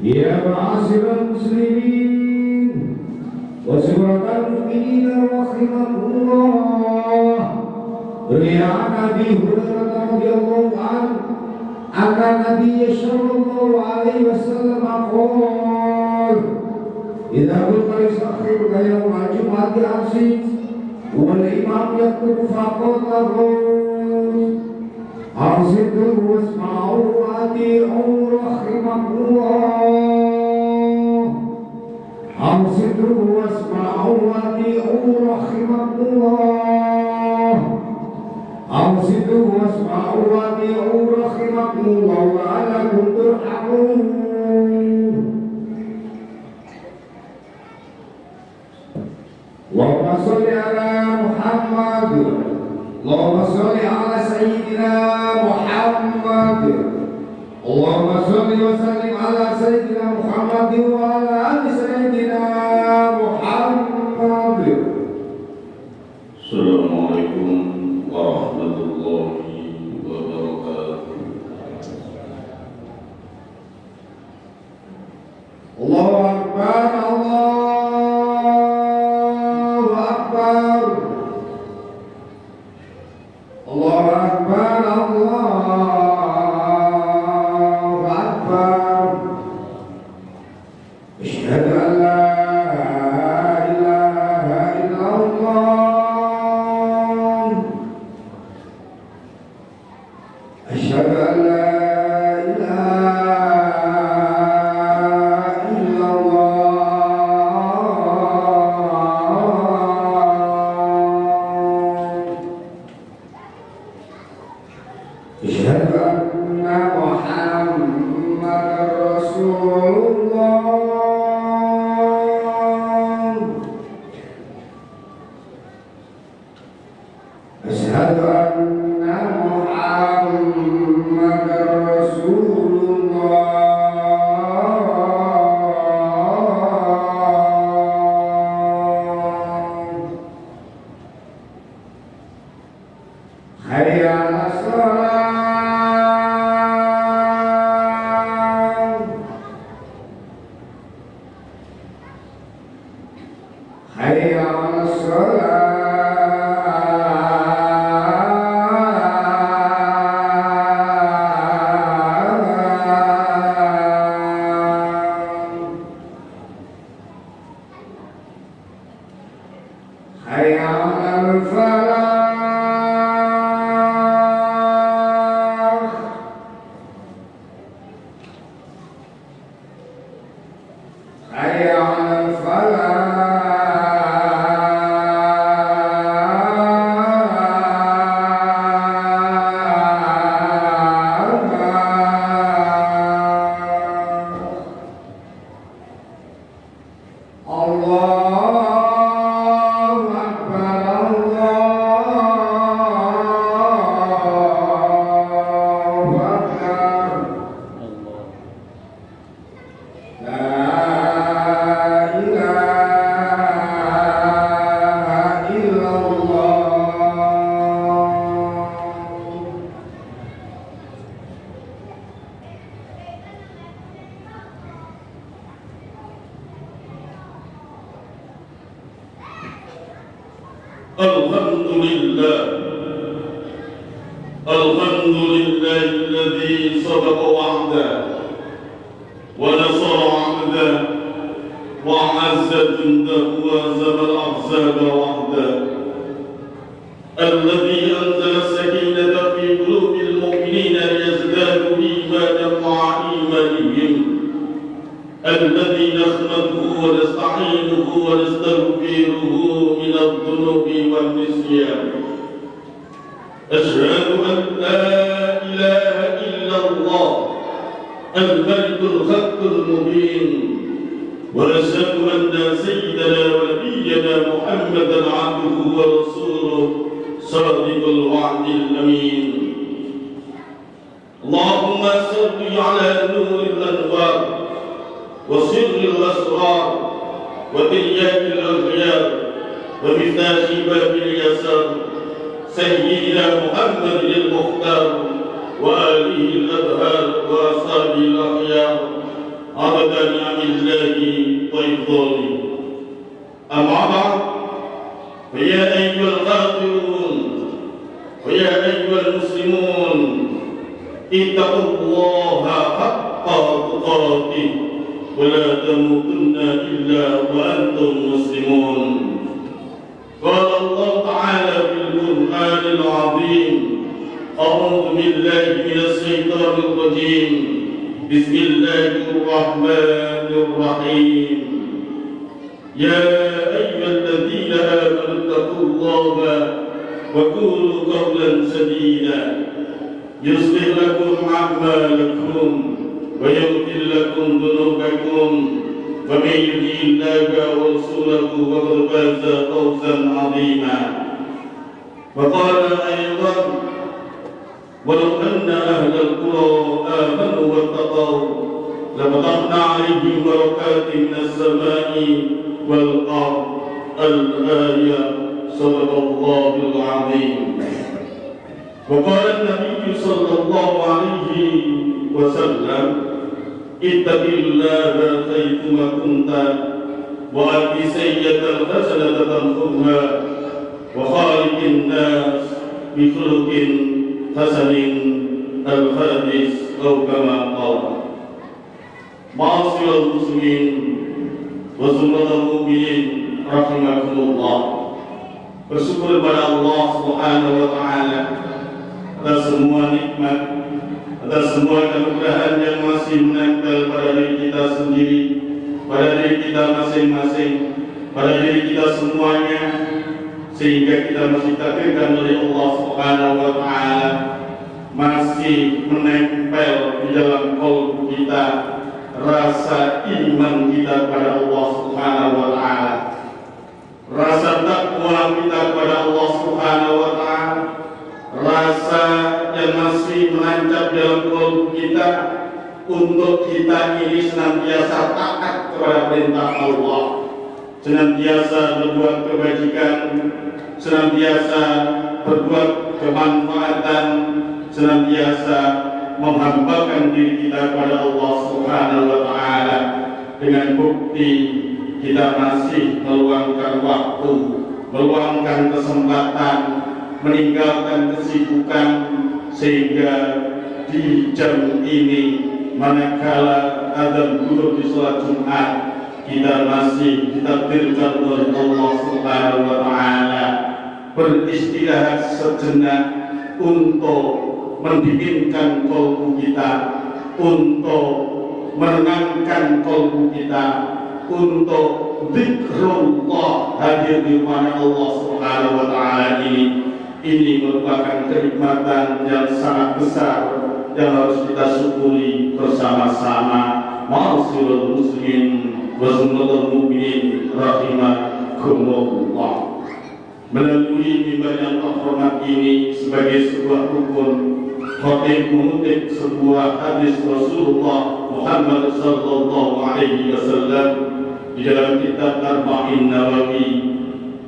يا معاشر المسلمين وسورة المؤمنين رحمكم الله. روي عن أبي هريرة رضي الله عنه أن النبي صلى الله عليه وسلم قال: إذا قلت لصاحبك يوم الجمعة أمسك والإمام يخطب فقل له: أنصتوا واسمعوا وأطيعوا رحمكم الله. أنصتوا واسمعوا وأطيعوا رحمكم الله. أنصتوا واسمعوا وأطيعوا رحمكم الله لعلكم ترحمون. اللهم صل على محمد. اللهم صل على سيدنا محمد. اللهم صل وسلم على سيدنا محمد وعلى آل سيدنا محمد. السلام عليكم ورحمة الله وبركاته. الله أكبر الله أكبر الله أكبر الله أكبر. أشهد أن لا إله إلا الله. أشهد أن لا أشهد أن محمدا رسول الله. أشهد أن محمدا رسول الله. حي على الصلاة. حي على الصلاة. حي على الفلاح. حي على الفلاح. الله أكبر الله أكبر. لا إله إلا الله. الحمد لله الذي صدق وعده ونصر عبده وعز جنده وهزم الأحزاب وحده. الذي أنزل السكينة في قلوب المؤمنين ليزدادوا إيمانا مع إيمانهم. الذي نحمده ونستعينه ونستغفره من الذنوب والنسيان. أشهد أن لا إله إلا الله الملك الحق المبين. وأشهد أن سيدنا ونبينا محمدا عبده ورسوله صادق الوعد الأمين. اللهم صل على نور الأنوار وسر الأسرار وترياق الأغيار ومفتاح باب اليسار سيدنا محمد المختار وآله الأطهار وأصحابه الأخيار عدد نعم الله وإفضاله. أما بعد، فيا أيها الغافلون ويا أيها المسلمون، اتقوا الله حق تقاته ولا تموتن إلا وأنتم مسلمون. قال الله تعالى في القرآن العظيم: أعوذ بالله من الشيطان الرجيم، بسم الله الرحمن الرحيم. يا أيها الذين آمنوا اتقوا الله وقولوا قولا سديدا يصلح لكم أعمالكم ويغفر لكم ذنوبكم، ومن يطع الله ورسوله فقد فاز فوزا عظيما. وقال أيضا: ولو أن أهل القرى آمنوا واتقوا لفتحنا عليهم بركات من السماء والأرض. الآية. صدق الله العظيم. وقال النبي صلى الله عليه وسلم: اتق الله حيثما كنت وأت سيئة الحسنة تمحها وخالق الناس بخلق حسن. الحديث أو كما قال. Ma'asyiral muslimin wa zumratal mu'minin rahimakumullah. Bersyukur kepada Allah Subhanahu wa taala atas semua nikmat, atas semua kemudahan yang masih menempel pada diri kita sendiri, pada diri kita masing-masing, pada diri kita semuanya, sehingga kita masih ditakdirkan oleh Allah Subhanahu wa taala masih menempel di dalam qalbu kita rasa iman kita kepada Allah Subhanahu wa taala, rasa takwa kita kepada Allah Subhanahu wa taala, rasa yang masih menancap dalam qalbu kita untuk kita ini senantiasa taat kepada perintah Allah, senantiasa berbuat kebajikan, senantiasa berbuat kemanfaatan, senantiasa menghambakan diri kita kepada Allah Subhanahu wa taala dengan bukti kita masih meluangkan waktu, meluangkan kesempatan, meninggalkan kesibukan, sehingga di jam ini manakala adzan zuhur di salat Jumat kita masih ditakdirkan oleh Allah Subhanahu wa taala beristirahat sejenak untuk mendinginkan qalbu kita, untuk menenangkan qalbu kita, untuk zikrullah hadir di mana Allah Subhanahu wa taala ini. Ini merupakan kenikmatan yang sangat besar yang harus kita syukuri bersama-sama. Ma'asyiral muslimin wa zumratal mu'minin rahimakumullah. Melalui mimbar yang terhormat ini sebagai sebuah rukun, khatib mengutip sebuah hadis Rasulullah Muhammad sallallahu alaihi wasallam di dalam kitab Arba'in Nawawi,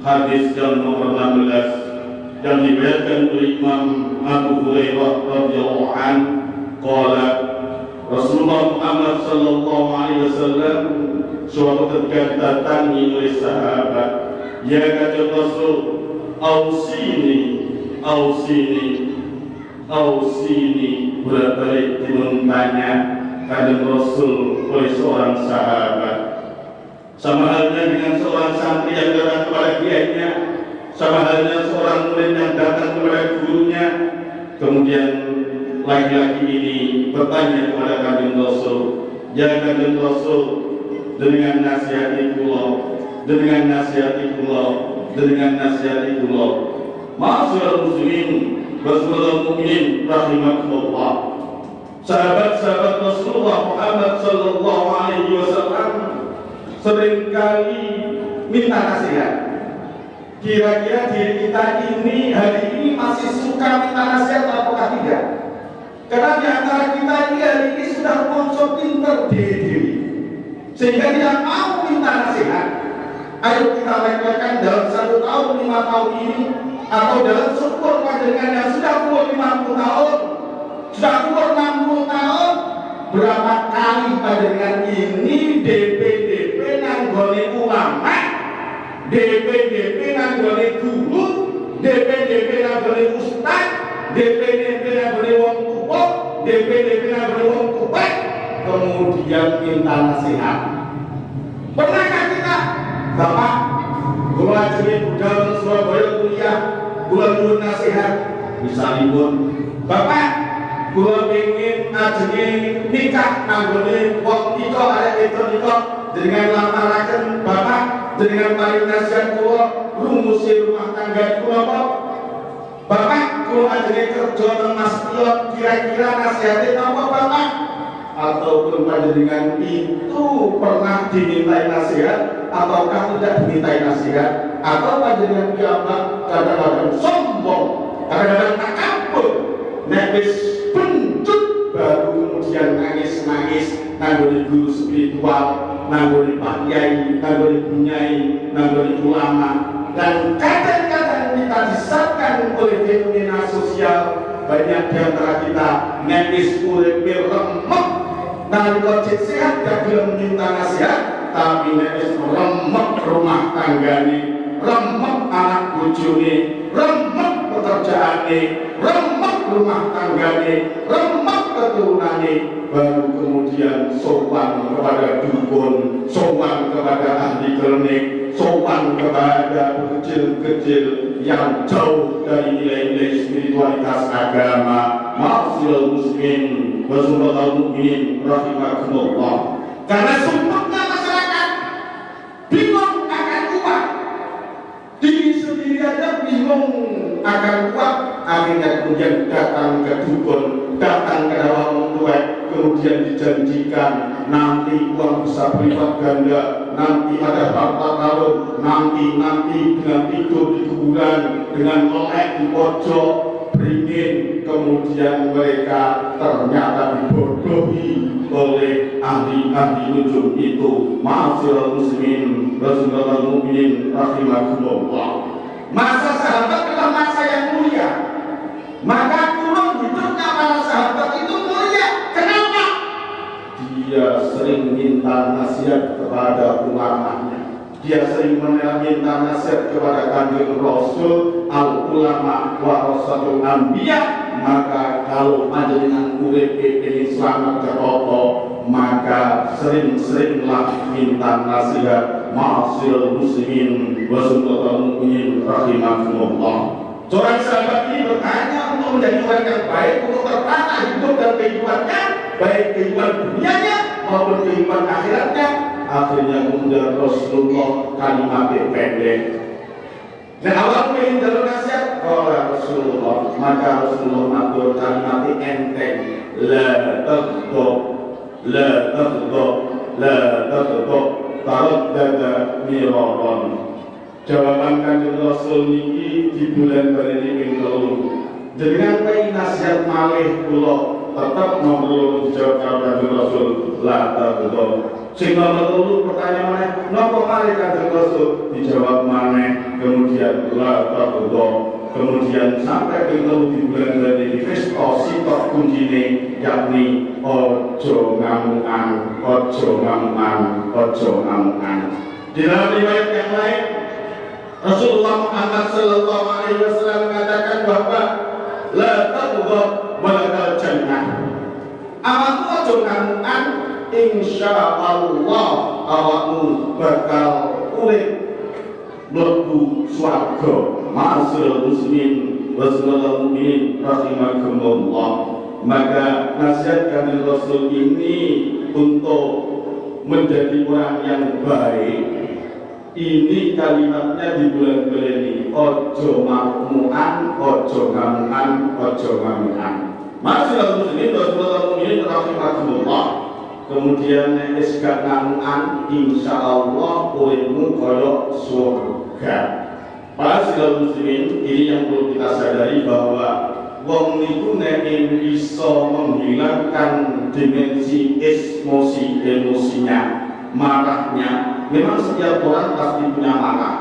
hadis yang nomor 16 yang diriwayatkan oleh Imam Abu Hurairah radhiyallahu anhu, qala Rasulullah Muhammad sallallahu alaihi wasallam suatu ketika datangi oleh sahabat, ya kata Rasul, ausini, ausini, ausini. Bolak-balik dimintanya kanjeng Rasul oleh seorang sahabat. Sama halnya dengan seorang santri yang datang kepada kiainya, sama halnya seorang murid yang datang kepada gurunya. Kemudian laki-laki ini bertanya kepada kanjeng Rasul, ya kanjeng Rasul, dengan nasihati kula, dengan nasihati kula, dengan nasihati kula. Ma'asyiral muslimin wa zumratal mu'minin rahimakumullah. Sahabat-sahabat Rasulullah Muhammad sallallahu alaihi wasallam seringkali minta nasihat. Kira-kira diri kita ini hari ini masih suka minta nasihat ataukah tidak? Karena di antara kita ini hari ini sudah konsep pinter diri, sehingga tidak mau minta nasihat. Ayo kita lakukan dalam 1 tahun, 5 tahun ini, atau dalam syukur panjenengan yang sudah umur 50 tahun, sudah umur 60 tahun, berapa kali panjenengan DP nanggone guru, DP nanggone ustaz, DP nanggone wong tua, DP nanggone wong tua, kemudian minta nasihat. Pernahkah kita, Bapak, kalau ajari budal Surabaya kuliah, bulan dulu nasihat, misalipun, Bapak, kalau ingin ajari nikah nanggone wong itu ada itu dengan lamaraken Bapak, dengan paling nasihat kula rumusi rumah tangga kula Bapak, kula ajari kerja nang Mas Pilot, kira-kira nasihatnya apa Bapak? Ataupun panjenengan itu pernah dimintai nasihat ataukah tidak dimintai nasihat, atau panjenengan piyambak kadang-kadang sombong, kadang-kadang takabur, nek wis bencut baru kemudian nangis nanggone guru spiritual, nanggone Pak Kiai, nanggone Bunyai, nanggone ulama, dan kadang-kadang kita disatkan oleh fenomena sosial. Banyak di antara kita nepis uripe remek, nalika cek sehat gak gelem minta nasihat, tapi nepis remek rumah tanggane, remek anak bojone, remek pekerjaane, remek rumah tanggane, remek keturunane, baru kemudian sowan kepada dukun, sowan kepada ahli klinik, sowan kepada kecil-kecil yang jauh dari nilai-nilai spiritualitas agama. Ma'asyiral muslimin wa summatal mu'minin rahimakumullah. Karena sempurna masyarakat bingung akan uang, diri sendiri aja bingung akan uang, akhirnya kemudian datang ke dukun, datang ke orang tua, kemudian dijanjikan nanti uang bisa berlipat ganda, nanti ada harta karun, nanti dengan tidur di kuburan, dengan melek di pojok beringin, kemudian mereka ternyata dibodohi oleh ahli-ahli nujum itu. Ma'asyiral muslimin wa summatal mu'minin rahimakumullah. Masa sahabat adalah masa yang mulia, maka kurang hidupnya para sahabat itu mulia. Kenapa? Dia sering minta nasihat kepada ulamanya, dia sering minta nasihat kepada kanjeng Rasul, al ulama warasatul anbiya. Maka kalau panjenengan urip kepengin selamat keroto, maka sering-seringlah minta nasihat. Ma'asyiral muslimin wa summatal mu'minin rahimakumullah. Seorang sahabat ini bertanya untuk menjadi orang yang baik, untuk tertata hidup dan kehidupannya, baik kehidupan dunianya maupun kehidupan akhiratnya. Akhirnya kemudian Rasulullah kalimat pendek. Dan awal ingin jalur nasihat oleh Rasulullah, maka Rasulullah matur kalimat enteng, la taghdab taraddada miraran. Jawaban kanjeng Rasul niki di bulan ini ping 3. Dengan pai nasihat malih kula tetap nomor dijawab kanjeng Rasul, la taghdab. Sing nomor 3 pertanyaan maneh, napa malih kanjeng Rasul? Dijawab maneh, kemudian la taghdab. Kemudian sampai ping 3 di bulan ini wis sitok kuncine, yakni ojo ngamukan. Di dalam riwayat yang lain, Rasulullah Muhammad sallallahu alaihi wasallam mengatakan bahwa la taghdab wa la jannah. Awakmu ojo ngamukan, insyaallah awakmu bakal urip mlebu swarga. Ma'asyiral muslimin wa summatal mu'minin rahimakumullah. Maka nasihat kanjeng Rasul ini untuk menjadi orang yang baik, ini kalimatnya di bulan-bulan ini, ojo makmuan, ojo ngamukan. Ma'asyiral muslimin wa summatal mu'minin rahimakumullah. Kemudian nek gak ngamukan, insyaallah uripmu kaya surga. Ma'asyiral muslimin, ini yang perlu kita sadari bahwa wong niku nek bisa menghilangkan dimensi emosinya, marahnya. Memang setiap orang pasti punya marah.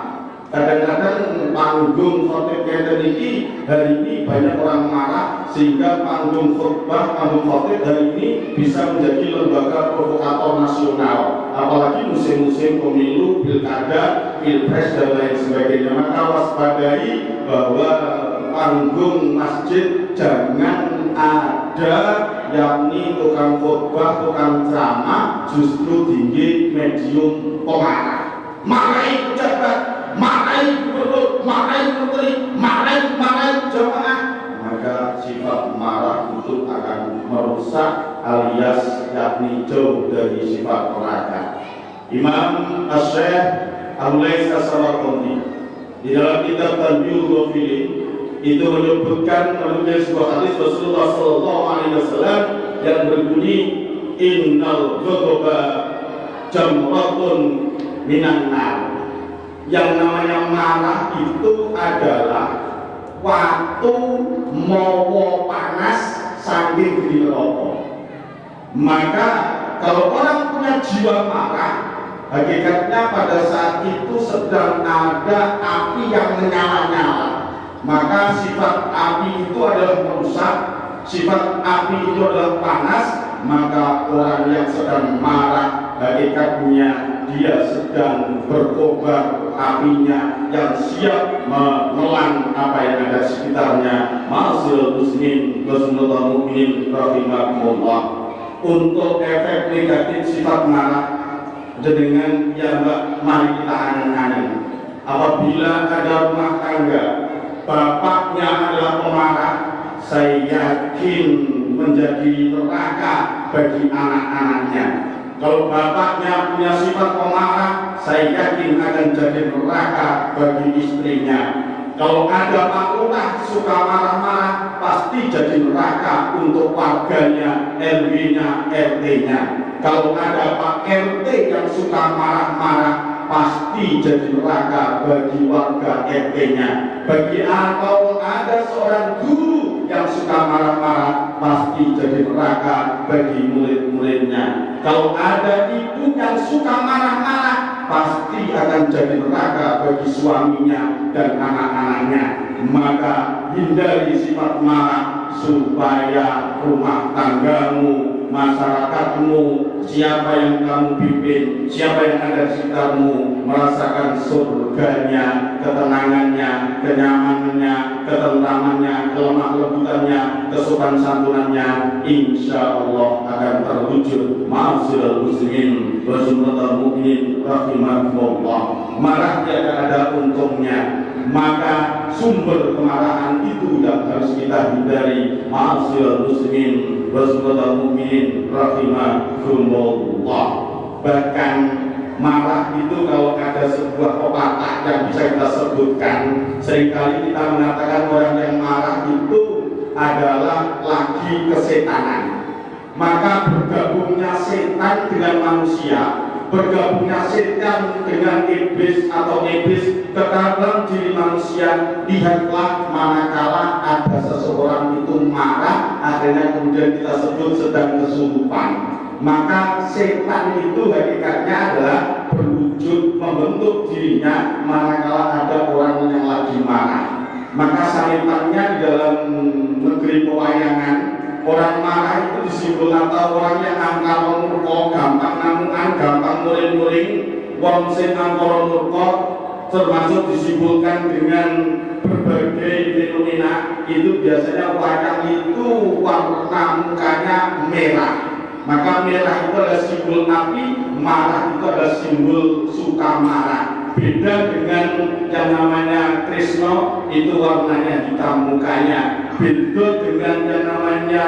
Kadang-kadang panggung khotib ngeten iki hari ini banyak orang marah, sehingga panggung khotbah, panggung khotib hari ini bisa menjadi lembaga provokator nasional. apalagi musim-musim pemilu, pilkada, pilpres dan lain sebagainya. Maka waspadai bahwa panggung masjid jangan ada yakni tukang khotbah, tukang ceramah, justru tinggi medium pemarah. Marahi pejabat, marahi gubernur, marahi menteri, marahi jamaah. Maka sifat marah itu akan merusak alias yakni jauh dari sifat neraka. Imam Asy-Syaikh Al-Lais As-Samarqandi di dalam kitab Tanbihul Ghafilin itu menyebutkan menulis sebuah hadis Rasulullah SAW yang berbunyi innal ghadaba jamratun minan nar. Yang namanya marah itu adalah waktu mawa panas saking di neraka. Maka kalau orang punya jiwa marah, hakikatnya pada saat itu sedang ada api yang menyala-nyala. Maka sifat api itu adalah merusak, sifat api itu adalah panas. Maka orang yang sedang marah, hakikatnya dia sedang berkobar apinya yang siap menelan apa yang ada di sekitarnya. Ma'asyiral muslimin wa mukminin rahimakumullah. Untuk efek negatif sifat marah dengan ya Mbak, mari kita angan-angan. Apabila ada rumah tangga bapaknya adalah pemarah, saya yakin menjadi neraka bagi anak-anaknya. Kalau bapaknya punya sifat pemarah, saya yakin akan jadi neraka bagi istrinya. Kalau ada Pak Lurah suka marah-marah, pasti jadi neraka untuk warganya, RW-nya, RT-nya. Kalau ada Pak RT yang suka marah-marah, pasti jadi neraka bagi warga RT-nya. Kalau ada seorang guru yang suka marah-marah, pasti jadi neraka bagi murid-muridnya. Kalau ada ibu yang suka marah-marah, pasti akan jadi neraka bagi suaminya dan anak-anaknya. Maka hindari sifat marah supaya rumah tanggamu, masyarakatmu, siapa yang kamu pimpin, siapa yang ada di sekitarmu merasakan surganya, ketenangannya, kenyamanannya, ketentramannya, kelemah lembutannya, kesopan santunannya, insya Allah akan terwujud. Ma'asyiral muslimin wa sunnatul mukminin rahimakumullah. Marah tidak ada untungnya, maka sumber kemarahan itu yang harus kita hindari. Ma'asyiral muslimin wa sunnatul mukminin rahimakumullah. Bahkan marah itu kalau ada sebuah pepatah yang bisa kita sebutkan, seringkali kita mengatakan orang yang marah itu adalah lagi kesetanan. Maka bergabungnya setan dengan manusia, bergabungnya setan dengan iblis atau iblis ke dalam diri manusia. Lihatlah manakala ada seseorang itu marah, akhirnya kemudian kita sebut sedang kesurupan. Maka setan itu hakikatnya adalah berwujud membentuk dirinya manakala ada orang yang lagi marah. Maka salitannya di dalam negeri pewayangan, orang marah itu disimpulkan atau orang yang angkara murka, gampang namungan, gampang muring-muring, wong sing angkara murka, termasuk disimpulkan dengan berbagai fenomena. Itu biasanya wayang itu warna mukanya merah. Maka merah itu adalah simbol api, marah itu adalah simbol suka marah. Beda dengan yang namanya Krishna, itu warnanya hitam mukanya. Beda dengan yang namanya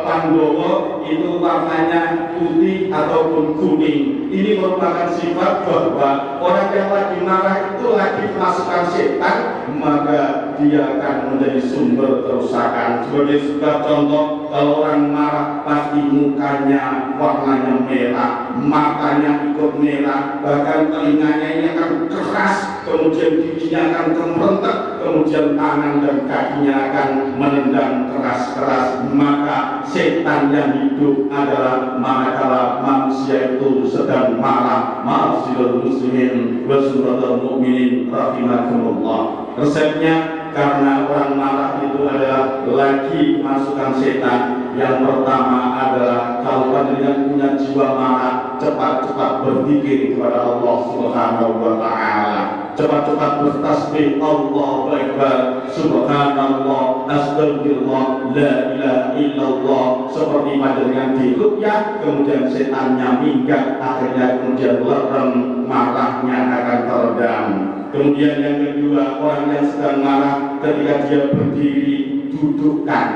Pandowo, itu warnanya putih ataupun kuning. Ini merupakan sifat bahwa orang yang lagi marah itu lagi kemasukan setan, maka dia akan menjadi sumber kerusakan. Sebagai sebuah contoh, kalau orang marah pasti mukanya warnanya merah, matanya ikut merah, bahkan telinganya ini akan keras, kemudian giginya akan kemerentek, kemudian tangan dan kakinya akan menendang keras-keras. Maka setan yang hidup adalah manakala manusia itu sedang marah. Ma'asyiral muslimin wa sunnatul mukminin rahimakumullah. Resepnya, karena orang marah itu adalah lagi masukan setan. Yang pertama adalah kalau dirinya punya jiwa marah, cepat-cepat berzikir kepada Allah Subhanahu wa taala. Cepat-cepat bertasbih Allahu Akbar, subhanallah, astagfirullah, la ilaha illallah. Seperti panjenengan di ruqyah, kemudian setannya minggat, akhirnya kemudian lerem, marahnya akan teredam. Kemudian yang kedua, orang yang sedang marah ketika dia berdiri, dudukkan.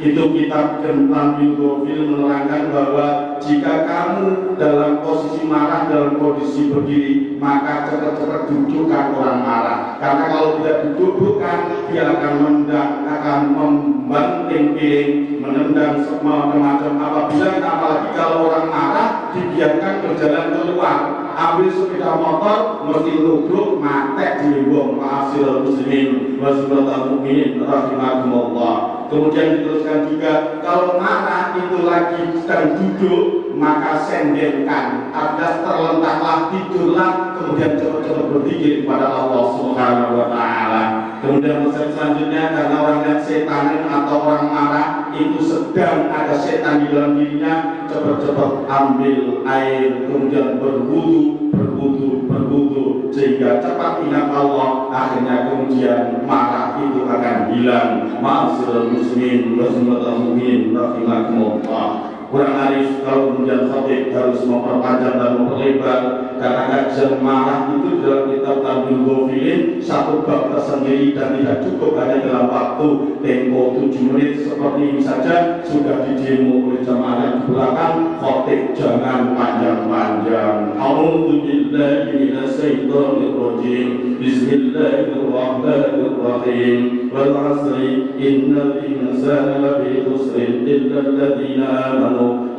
Itu kitab tentang Ghafil menerangkan bahwa jika kamu dalam posisi marah, dalam kondisi berdiri, maka cepat-cepat dudukkan orang marah. Karena kalau tidak didudukkan, dia akan mendang, akan membanting-piling, menendang semua macam apabila, apalagi kalau orang marah dibiarkan berjalan keluar, ambil sepeda motor, mesti nubruk, matek di wong ma'asyiral muslimin wasyiral mukminin rahimakumullah. Kemudian diteruskan juga, kalau marah itu lagi sedang duduk, maka sendirikan, atas terlentanglah, tidurlah, kemudian cepat-cepat berzikir kepada Allah Subhanahu wa taala. Kemudian pesan selanjutnya, karena orang yang setan atau orang marah itu sedang ada setan di dalam dirinya, cepat-cepat ambil air, kemudian berwudu, sehingga cepat ingat Allah, akhirnya kemudian marah itu akan hilang. Ma'asyiral muslimin wasyiral mukminin rahimakumullah. Kurang arif kalau kemudian khatib harus memperpanjang dan memperlebar, karena kajian marah itu dalam kitab Tabul Ghafilin satu bab tersendiri dan tidak cukup hanya dalam waktu tempo 7 menit seperti ini saja sudah didemo oleh jamaah yang di belakang. Khatib jangan panjang-panjang. A'udzu billahi minasyaitonir rajim. Bismillahirrahmanirrahim. Wal 'asri innal insana lafi khusrin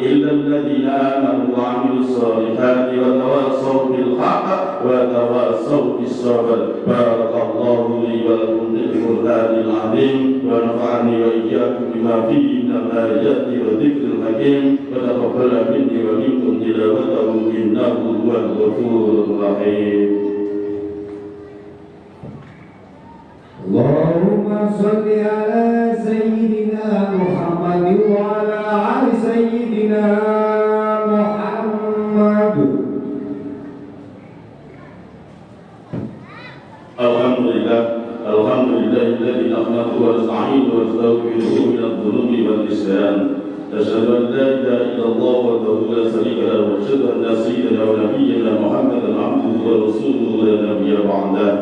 إلا الذين آمنوا وعملوا الصالحات وتواصوا بالحق وتواصوا بالصبر. بارك الله لي ولكم بالقرآن العظيم ونفعني وإياكم بما فيه من الآيات والذكر الحكيم وتقبل مني ومنكم تلاوته إنه هو الغفور الرحيم. اللهم صل على سيدنا محمد وعلى آل سيدنا محمد. Alhamdulillah alladzi nahmaduhu wa nasta'inuhu wa nastaghfiruhu min adh-dhunubi wal isyan. Asyhadu an la ilaha illallah wahdahu la syarika lahu wa asyhadu anna sayyidana wa nabiyyana Muhammadan 'abduhu wa rasuluhu la nabiyya ba'dahu.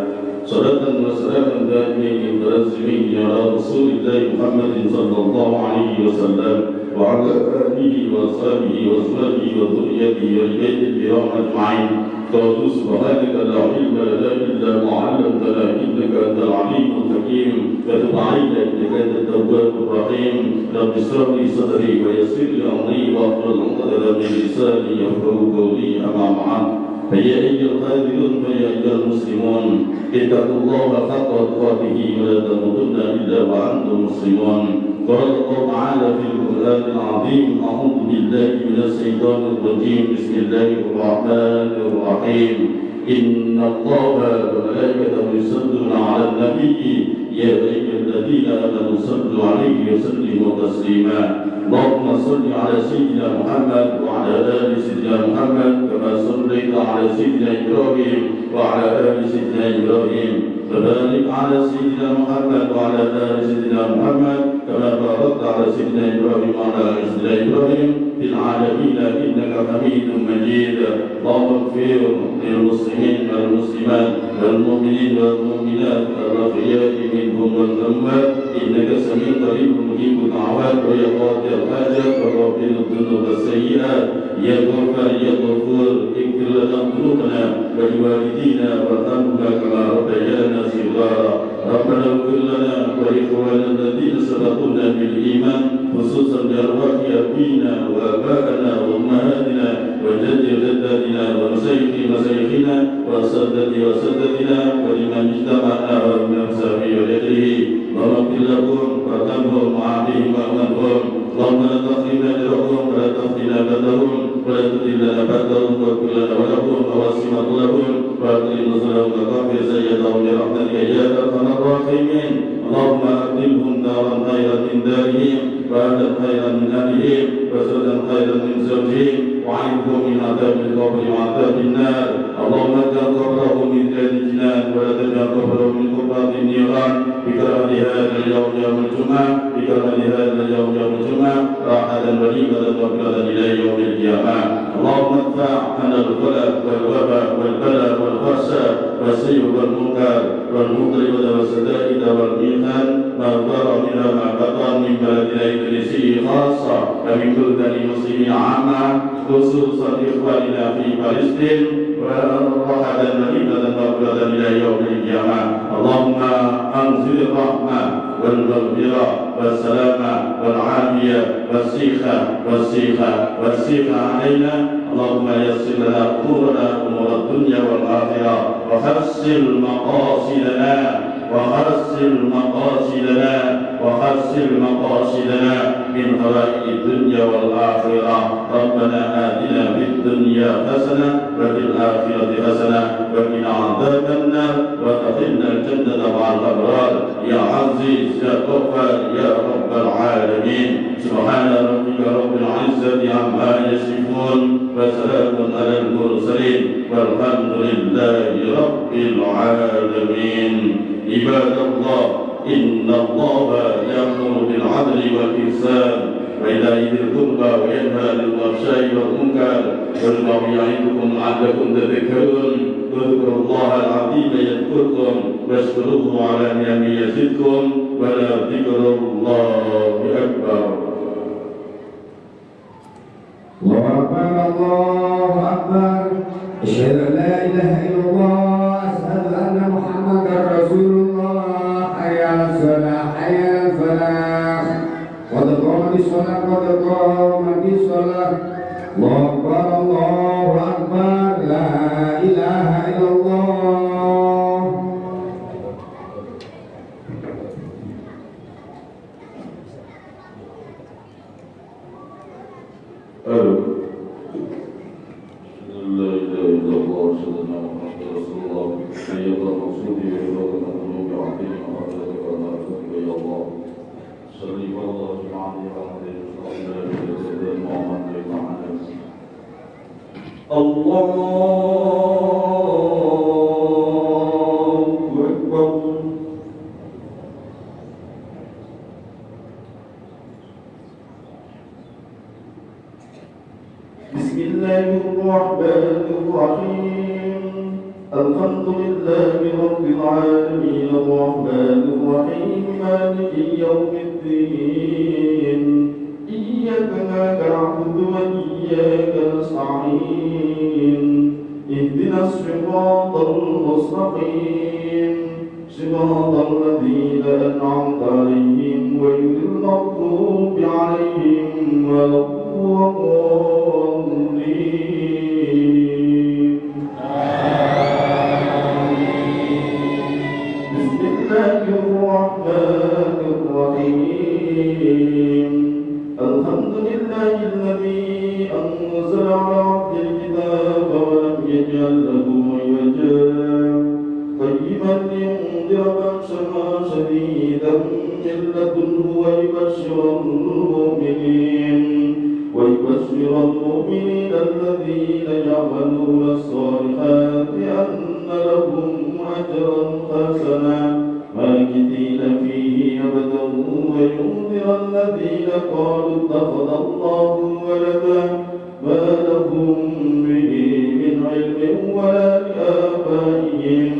Salatan wa salaman daimin mutalazimin ala Rasulillah Muhammadin sallallahu alaihi wasallam wa ala alihi wa sahbihi wa azwajihi wa dhurriyyatihi wa baitihi kiram ajma'in. Qul subhanaka la ilma lana illa ma 'allamtana innaka antal alimul hakim. Wa tub 'alaina innaka antat tawwabur rahim. Rabbi ishrah li sadri wa yassir li amri wa hlul 'uqdatam min lisani yafqahu qawli. Amma ba'd. فيا أيها الحاضرون فيا أيها المسلمون اتقوا الله حق تقاته ولا تموتن إلا وأنتم مسلمون. قال الله تعالى في القرآن العظيم أعوذ بالله من الشيطان الرجيم بسم الله الرحمن الرحيم. إن الله وملائكته يصلون على النبي يا أيها الذين آمنوا صلوا عليه وسلموا تسليما. اللهم صل على سيدنا محمد وعلى آل سيدنا محمد كما صليت على سيدنا إبراهيم وعلى آل سيدنا إبراهيم. وبارك على سيدنا محمد وعلى آل سيدنا محمد كما باركت على سيدنا إبراهيم وعلى آل سيدنا إبراهيم في العالمين إنك حميد مجيد. اللهم اغفر للمسلمين والمسلمات والمؤمنين والمؤمنات الأحياء منهم والأموات إنك سميع قريب مجيب الدعوات ويا قاضي الحاجات وغافر الذنوب والسيئات. يا غفار يا غفور اغفر لنا ذنوبنا ولوالدينا وارحمنا كما ربيانا صغارا. ربنا اغفر لنا ولإخواننا الذين سبقونا بالإيمان خصوصا بأرواح أبينا وآبائنا وأمهاتنا وجد جداتنا ومشايخ مشايخنا وأساتذتنا ولمن اجتمعنا ومن أمساه ويده. اللهم اغفر لهم وارحمهم وعافهم وأمنهم. اللهم لا تحرمنا أجرهم ولا تفتنا بعدهم ولا تضلنا بعدهم واغفر لنا ولهم وواسع لهم وأكرم نزلهم وكفر سيئاتهم برحمتك يا أرحم الراحمين. اللهم أبدلهم دارا خيرا من دارهم وأهلا خيرا من أهلهم وزوجا خيرا من زوجهم وعنه من عذاب القبر وعذاب النار اللهم اجعل قبره من أهل الجنان ولا تجعل قبره من قبرات النيران بكرم هذا اليوم يوم الجمعة بكرم هذا اليوم يوم الجمعة راحة وليمة وفرة إلى يوم القيامة اللهم ادفع عنا الغلاء والوباء والبلاء والفحشاء والسيء والمنكر والمضرب والسدائد والميزان ما ظهر منها ما بطن من بلدنا الإنجليزي خاصة ومن بلدان المسلمين عامة خصوصا إخواننا في فلسطين وراحة وليمة وفرة إلى يوم القيامة اللهم أنزل الرحمة والمغفرة والسلامة والعافية والسيخة علينا اللهم يسر لنا أمورنا أمور الدنيا والآخرة وحسن مقاصدنا من خلائق الدنيا والآخرة ربنا آتنا في الدنيا حسنة وفي الآخرة حسنة وقنا عذاب النار وأدخلنا الجنة مع الأبرار يا عزيز يا غفار يا رب العالمين سبحان ربك رب العزة عما يصفون وسلام على المرسلين والحمد لله رب العالمين عباد الله إن الله يأمر بالعدل والإحسان وإيتاء ذي القربى وينهى عن الفحشاء والمنكر والله يعظكم لعلكم تذكرون اذكروا الله العظيم يذكركم واشكروه على نعمه يزدكم ولذكر الله أكبر الله أكبر أشهد أن لا إله إلا الله أشهد أن محمدا رسول الله حي على الصلاة حي على الفلاح قد قامت الصلاة الله أكبر لا إله إلا الله بسم الله الرحمن الرحيم الحمد لله رب العالمين الرحمن الرحيم مالك يوم الدين إياك نعبد وإياك نستعين اهدنا الصراط المستقيم صراط الذين أنعمت عليهم غير المغضوب عليهم ولا الضالين بسم الله الرحمن الرحيم الحمد لله الذي أنزل على عبده الكتاب ولم يجعل له عوجا قيما لينذر بأسا شديدا من لدنه ويبشر المؤمنين الذين يعملون الصالحات أن لهم أجرا حسنا ماكثين فيه أبدا وينذر الذين قالوا اتخذ الله ولدا ما لهم به من علم ولا لآبائهم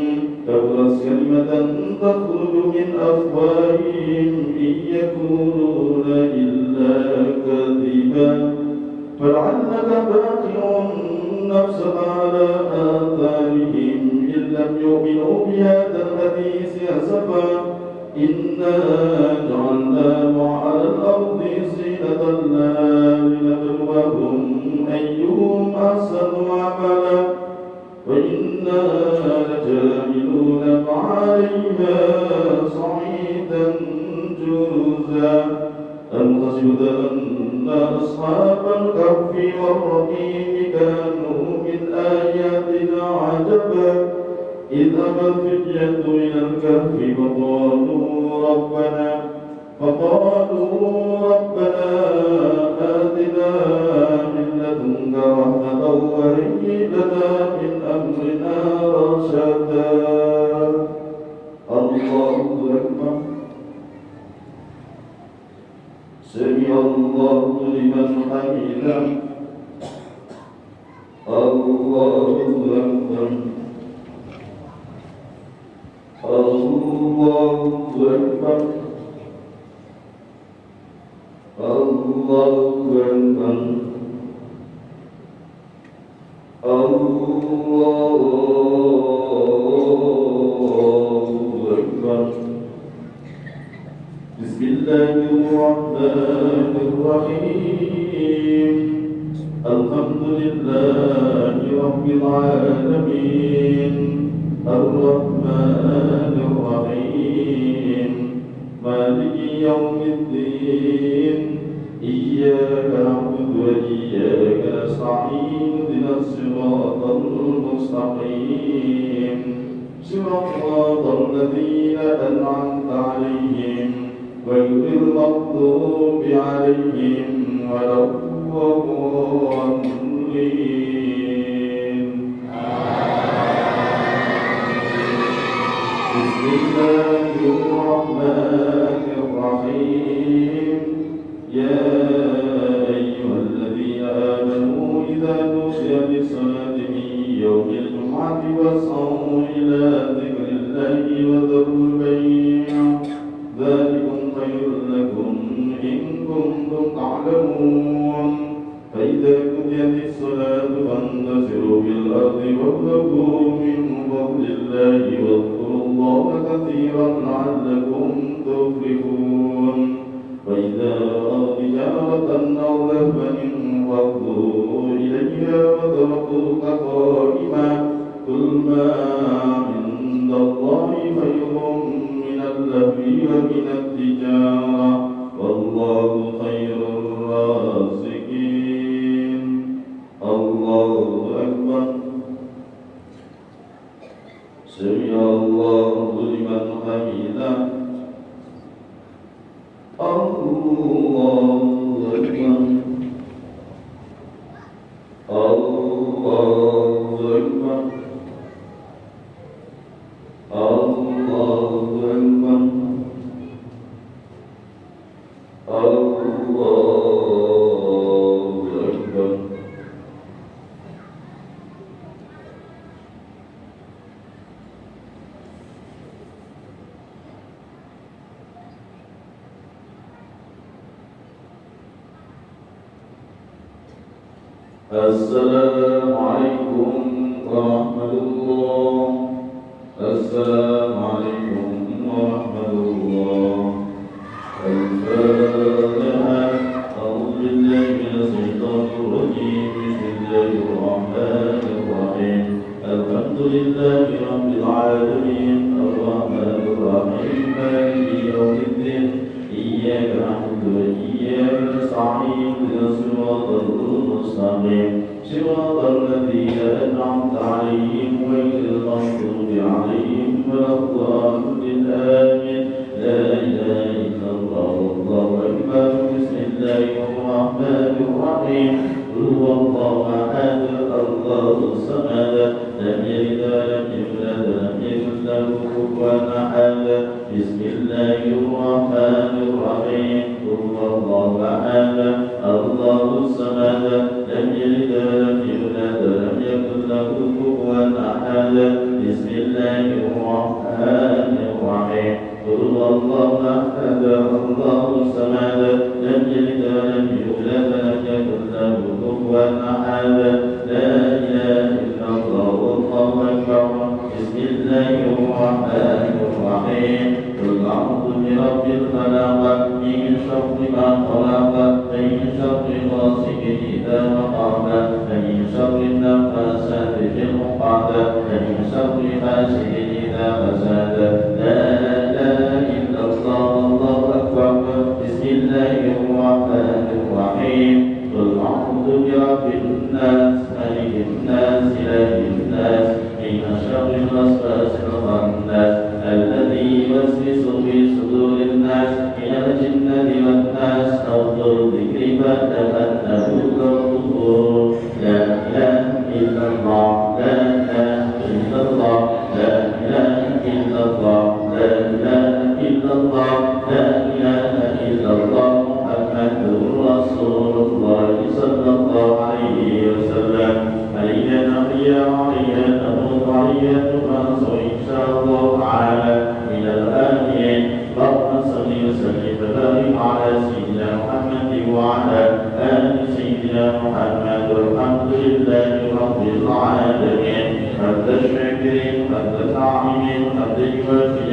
كبرت كلمة تخرج من أفواههم إن يقولون إلا كذبا فلعلك باخع نفسك على آثارهم إن لم يؤمنوا بهذا الحديث أسفا إنا جعلناه على الأرض زينة لها لنبلوهم أيهم أحسن عملا وإنا لجاملون عليها صعيدا جرزا أم حسبت أن أصحاب الكهف والرقيم كانوا من آياتنا عجبا إذ أبى الفتية إلى الكهف فقالوا ربنا فقالوا ربنا آتنا من لدنك رحمة وهيئ لنا من أمرنا رشدا الله أكبر سمع الله لمن حمده الله أكبر الله أكبر الله أكبر الله أكبر بسم الله الرحمن الرحيم الحمد لله رب العالمين الرحمن الرحيم مالك يوم الدين إياك نعبد وإياك نستعين اهدنا الصراط المستقيم صراط الذين أنعمت عليهم غير المغضوب عليهم ولا الضالين بسم الله الرحمن الرحيم يا أيها الذين آمنوا إذا نودي للصلاة من يوم الجمعة فاسعوا إلى ذكر الله وذروا البيع ذلكم خير لكم إن كنتم تعلمون فإذا قضيت الصلاة فانتشروا في الأرض وابتغوا من فضل الله واذكروا الله كثيرا لعلكم تفلحون وإذا رأوا تجارة أو لهوا انفضوا إليها وتركوك قائما قل ما عند الله خير من اللهو ومن التجارة والله خير الرازقين الله أكبر سمع الله لمن حمده الله أكبر الله أكبر الله أكبر الله أكبر السلام عليكم ورحمة الله السلام عليكم ورحمة الله الفاتحة أعوذ بالله من الشيطان الرجيم بسم الله الرحمن الرحيم الحمد لله رب العالمين الرحمن الرحيم مالك يوم الدين إياك نعبد وإياك نستعين اهدنا الصراط المستقيم صراط الذين أنعمت عليهم غير المغضوب عليهم ولا الضالين آمين لا إله إلا الله والله أكبر بسم الله الرحمن الرحيم قل هو الله أحد الله الصمد لم يلد ولم يولد ولم يكن له كفوا أحد بسم الله الرحمن الرحيم قل هو الله أحد الله الصمد لم يلد ولم يولد ولم يكن له كفوا أحد بسم الله الرحمن الرحيم قل هو الله أحد الله الصمد لم يلد ولم يولد ولم يكن له كفوا أحد لا إله إلا الله والله أكبر بسم الله الرحمن الرحيم قل أعوذ برب الفلق من شر ما خلق من شر غاسق إذا وقب من شر النفاثات في العقد من شر حاسد إذا حسد لا إله إلا الله الله أكبر بسم الله الرحمن الرحيم قل أعوذ برب الناس ملك الناس إله الناس من شر الوسواس الخناس الذي يوسوس في صدور الناس من الجنة إلا الله لا إله إلا الله لا إله إلا الله لا إله إلا الله لا إله إلا الله محمد رسول الله صلى الله عليه وسلم علينا نبيا علينا نموت علينا نبعث إن شاء الله تعالى من الآمين اللهم صل وسلم وبارك على سيدنا محمد وعلى آل سيدنا محمد والحمد لله رب العالمين حمد الشاكرين حمد الطاعمين حمد يوافي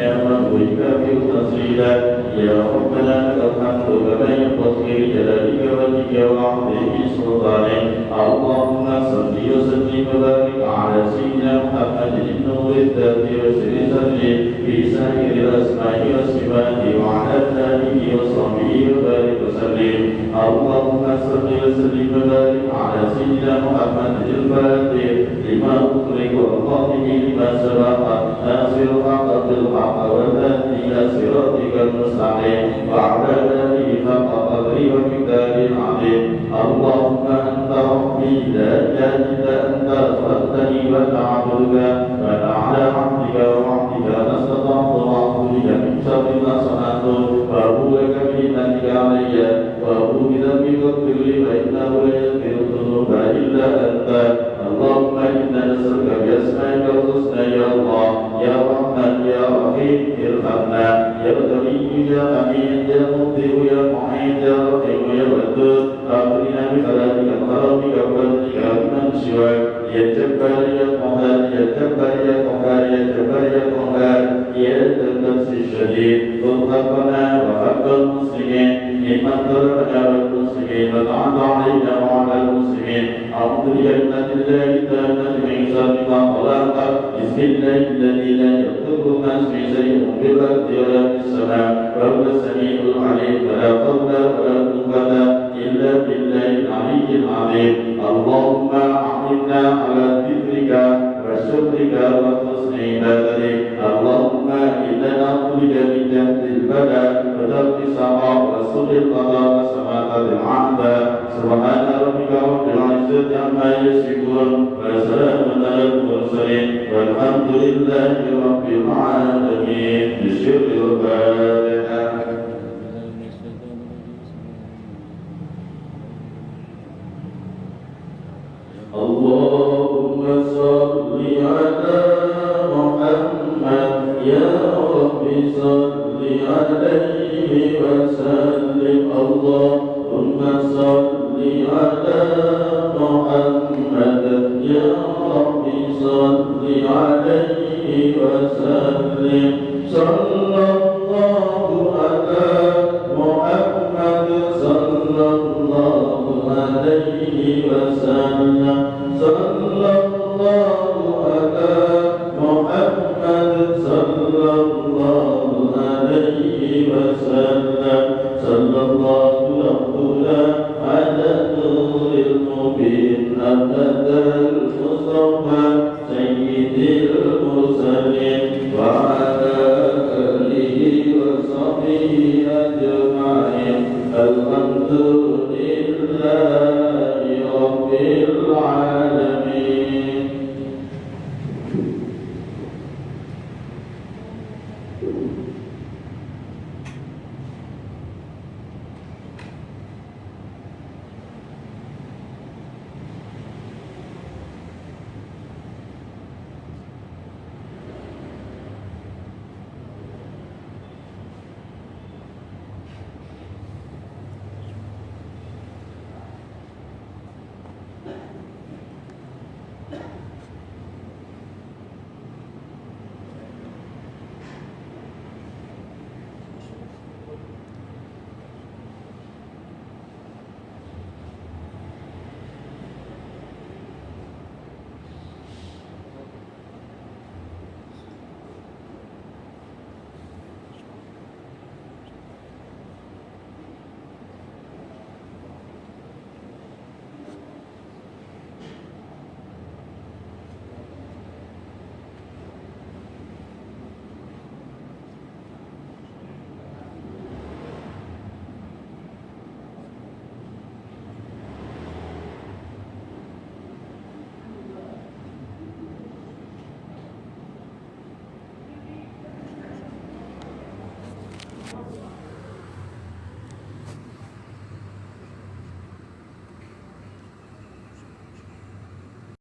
ويكافئ تفصيلا يا ربنا لك الحمد كما ينبغي لجلالك وجهك وعظيم سلطانك اللهم صل وسلم وبارك على سيدنا محمد النور الذاتي وسر سره في سائر الاسماء والصفات وعلى اله وصحبه وبارك وسلم اللهم صل وسلم وبارك على سيدنا محمد الفاتح لما أغلق والخاتم لما سبق ناصر الحق بالحق والهادي إلى صراطك المستقيم وعلى آله حق قدره ومقداره العظيم اللهم أنت ربي لا إله إلا أنت خلقتني وأنا عبدك وأنا على عبدك ووعدك ما استطعت وأعوذ بك من شر ما صنعت وأبوء لك بنعمتك علي وأبوء بذنبي فاغفر لي فإنه لا يغفر الذنوب إلا أنت اللهم إنا نسألك بأسمائك الحسنى يا الله يا رحمن يا رحيم ارحمنا يا غني يا حميد يا مبدئ يا معين يا رحيم يا ودود أغننا بخلالك كرمك وفضلك من سواك يا جبار يا قهار يا جبار يا قهار يا جبار يا قهار يا ذا البأس الشديد خذ حقنا وحق المسلمين ممن ضربنا والمسلمين وتعد علينا وعلى المسلمين أعوذ بكلمات الله التامة من شر ما خلق بسم الله الذي لا يضر مع اسمه شيء في الأرض ولا في السماء وهو السميع العليم ولا حول ولا قوة إلا بالله العلي العظيم اللهم أعنا على ذكرك وشكرك وحسن عبادتك اللهم إنا نعوذ بك من جهد البلاء ودرك السخاء وسوء القضاء وسماء العذاب سبحان ربك رب العزة عما يصفون وسلام على المرسلين والحمد لله رب العالمين بشر الفاتحة اللهم صل على محمد يا رب صل عليه وسلم اللهم صل على محمد يا رب صل عليه وسلم صلى